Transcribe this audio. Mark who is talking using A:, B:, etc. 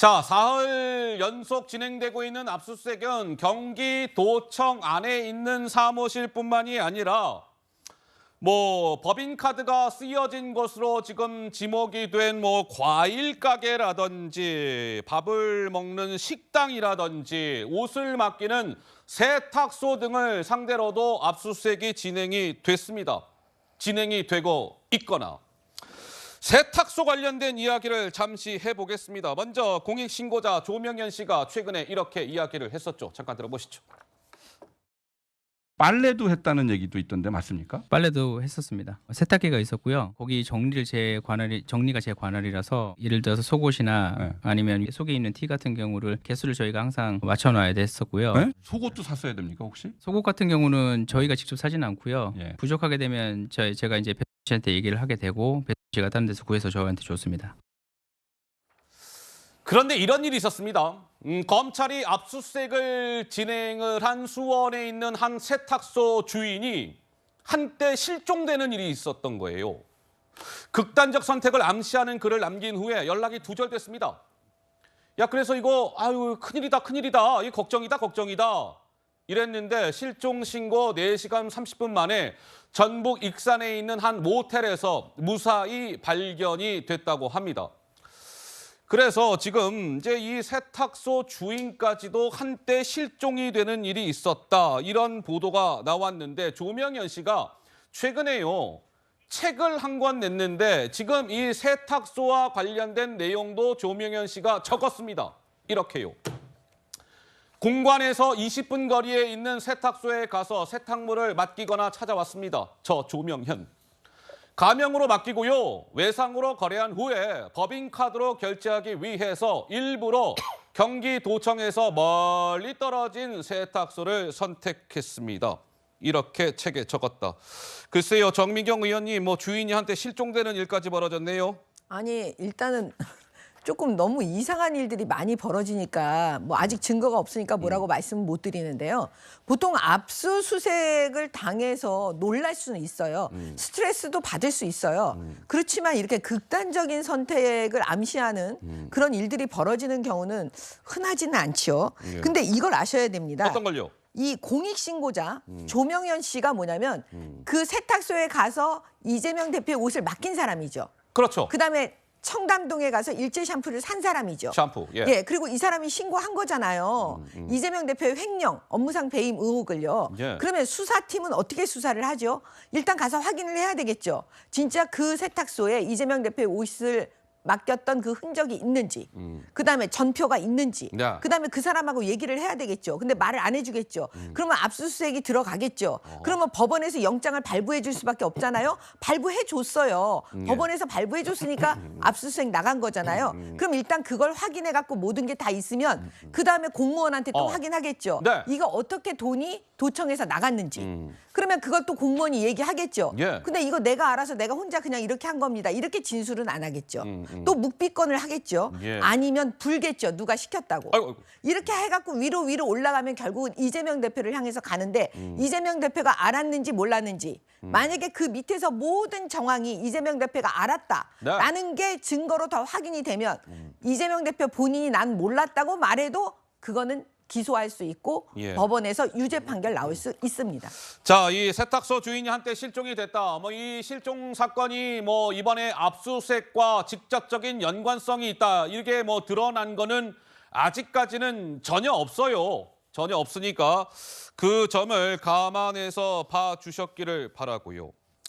A: 자, 사흘 연속 진행되고 있는 압수수색은 경기도청 안에 있는 사무실뿐만이 아니라 법인카드가 쓰여진 것으로 지금 지목이 된 과일 가게라든지 밥을 먹는 식당이라든지 옷을 맡기는 세탁소 등을 상대로도 압수수색이 진행이 됐습니다. 진행이 되고 있거나. 세탁소 관련된 이야기를 잠시 해보겠습니다. 먼저 공익신고자 조명현 씨가 최근에 이렇게 이야기를 했었죠. 잠깐 들어보시죠.
B: 빨래도 했다는 얘기도 있던데 맞습니까?
C: 빨래도 했었습니다. 세탁기가 있었고요. 거기 정리가 제 관할이라서 예를 들어서 속옷이나 아니면 속에 있는 티 같은 경우를 개수를 저희가 항상 맞춰놔야 됐었고요.
B: 네? 속옷도 샀어야 됩니까 혹시?
C: 속옷 같은 경우는 저희가 직접 사지는 않고요.
B: 예.
C: 부족하게 되면 제가 이제 배수 씨한테 얘기를 하게 되고 배수 씨가 다른 데서 구해서 저한테 줬습니다.
A: 그런데 이런 일이 있었습니다. 검찰이 압수수색을 진행을 한 수원에 있는 한 세탁소 주인이 한때 실종되는 일이 있었던 거예요. 극단적 선택을 암시하는 글을 남긴 후에 연락이 두절됐습니다. 야, 그래서 이거 큰일이다. 이 걱정이다. 이랬는데 실종 신고 4시간 30분 만에 전북 익산에 있는 한 모텔에서 무사히 발견이 됐다고 합니다. 그래서 지금 이제 이 세탁소 주인까지도 한때 실종이 되는 일이 있었다. 이런 보도가 나왔는데 조명현 씨가 최근에요. 책을 한 권 냈는데 지금 이 세탁소와 관련된 내용도 조명현 씨가 적었습니다. 이렇게요. 공관에서 20분 거리에 있는 세탁소에 가서 세탁물을 맡기거나 찾아왔습니다. 저 조명현. 가명으로 맡기고요. 외상으로 거래한 후에 법인카드로 결제하기 위해서 일부러 경기도청에서 멀리 떨어진 세탁소를 선택했습니다. 이렇게 책에 적었다. 글쎄요, 정미경 의원님, 주인이 한테 실종되는 일까지 벌어졌네요.
D: 아니, 일단은 조금 너무 이상한 일들이 많이 벌어지니까 아직 증거가 없으니까 뭐라고 말씀은 못 드리는데요. 보통 압수수색을 당해서 놀랄 수는 있어요. 스트레스도 받을 수 있어요. 그렇지만 이렇게 극단적인 선택을 암시하는 그런 일들이 벌어지는 경우는 흔하지는 않죠.
A: 예.
D: 근데 이걸 아셔야 됩니다.
A: 어떤 걸요?
D: 이 공익신고자 조명현 씨가 뭐냐면 그 세탁소에 가서 이재명 대표의 옷을 맡긴 사람이죠.
A: 그렇죠.
D: 그다음에 청담동에 가서 일제 샴푸를 산 사람이죠.
A: 샴푸. 예.
D: 예, 그리고 이 사람이 신고한 거잖아요. 이재명 대표의 횡령, 업무상 배임 의혹을요.
A: 예.
D: 그러면 수사팀은 어떻게 수사를 하죠? 일단 가서 확인을 해야 되겠죠. 진짜 그 세탁소에 이재명 대표의 옷을 맡겼던 그 흔적이 있는지, 그다음에 전표가 있는지,
A: 네.
D: 그다음에 그 사람하고 얘기를 해야 되겠죠. 근데 말을 안 해주겠죠. 그러면 압수수색이 들어가겠죠. 그러면 법원에서 영장을 발부해 줄 수밖에 없잖아요. 발부해 줬어요. 법원에서 발부해 줬으니까 압수수색 나간 거잖아요. 그럼 일단 그걸 확인해 갖고 모든 게 다 있으면 그다음에 공무원한테 또 확인하겠죠.
A: 네.
D: 이거 어떻게 돈이 도청에서 나갔는지. 그러면 그것도 공무원이 얘기하겠죠.
A: 예.
D: 근데 이거 내가 알아서 내가 혼자 그냥 이렇게 한 겁니다. 이렇게 진술은 안 하겠죠. 또 묵비권을 하겠죠.
A: 예.
D: 아니면 불겠죠. 누가 시켰다고.
A: 아이고.
D: 이렇게 해갖고 위로 올라가면 결국은 이재명 대표를 향해서 가는데 이재명 대표가 알았는지 몰랐는지 만약에 그 밑에서 모든 정황이 이재명 대표가 알았다라는 게 증거로 더 확인이 되면 이재명 대표 본인이 난 몰랐다고 말해도 그거는 기소할 수 있고
A: 예.
D: 법원에서 유죄 판결 나올 수 있습니다.
A: 자, 이 세탁소 주인이 한때 실종이 됐다. 이 실종 사건이 이번에 압수수색과 직접적인 연관성이 있다. 이렇게 드러난 거는 아직까지는 전혀 없어요. 전혀 없으니까 그 점을 감안해서 봐주셨기를 바라고요.